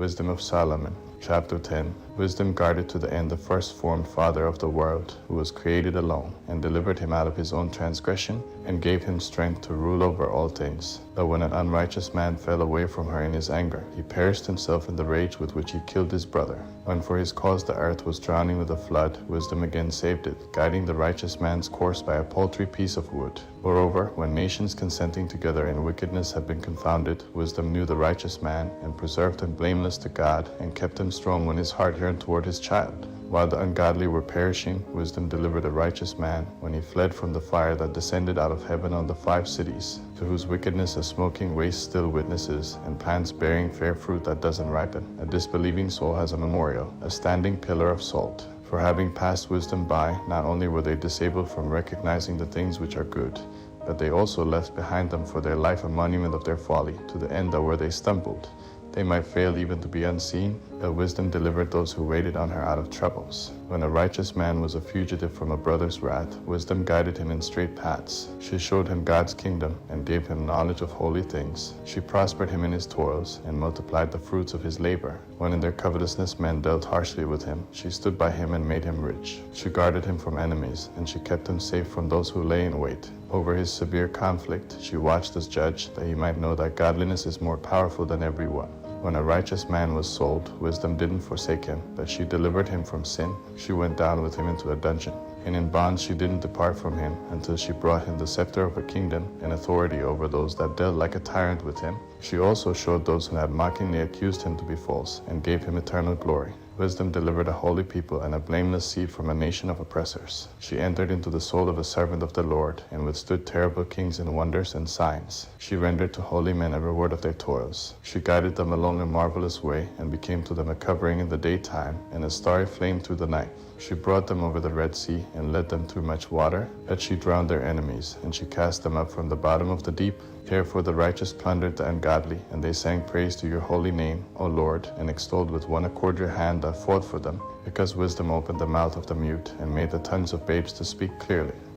Wisdom of Solomon, Chapter 10. Wisdom guarded to the end the first-formed father of the world, who was created alone, and delivered him out of his own transgression, and gave him strength to rule over all things. But when an unrighteous man fell away from her in his anger, he perished himself in the rage with which he killed his brother. When for his cause the earth was drowning with a flood, wisdom again saved it, guiding the righteous man's course by a paltry piece of wood. Moreover, when nations consenting together in wickedness have been confounded, wisdom knew the righteous man, and preserved him blameless to God, and kept him strong when his heart yearned toward his child. While the ungodly were perishing, wisdom delivered a righteous man when he fled from the fire that descended out of heaven on the 5 cities, to whose wickedness a smoking waste still witnesses, and plants bearing fair fruit that doesn't ripen. A disbelieving soul has a memorial, a standing pillar of salt. For having passed wisdom by, not only were they disabled from recognizing the things which are good, but they also left behind them for their life a monument of their folly, to the end that where they stumbled, they might fail even to be unseen, but wisdom delivered those who waited on her out of troubles. When a righteous man was a fugitive from a brother's wrath, wisdom guided him in straight paths. She showed him God's kingdom and gave him knowledge of holy things. She prospered him in his toils and multiplied the fruits of his labor. When in their covetousness men dealt harshly with him, she stood by him and made him rich. She guarded him from enemies, and she kept him safe from those who lay in wait. Over his severe conflict, she watched as judge, that he might know that godliness is more powerful than every one. When a righteous man was sold, wisdom didn't forsake him, but she delivered him from sin. She went down with him into a dungeon, and in bonds she didn't depart from him, until she brought him the scepter of a kingdom and authority over those that dealt like a tyrant with him. She also showed those who had mockingly accused him to be false, and gave him eternal glory. Wisdom delivered a holy people and a blameless seed from a nation of oppressors. She entered into the soul of a servant of the Lord, and withstood terrible kings in wonders and signs. She rendered to holy men a reward of their toils. She guided them along a marvelous way, and became to them a covering in the daytime, and a starry flame through the night. She brought them over the Red Sea, and led them through much water, but she drowned their enemies, and she cast them up from the bottom of the deep. Therefore the righteous plundered the ungodly, and they sang praise to your holy name, O Lord, and extolled with one accord your hand that fought for them, because wisdom opened the mouth of the mute, and made the tongues of babes to speak clearly.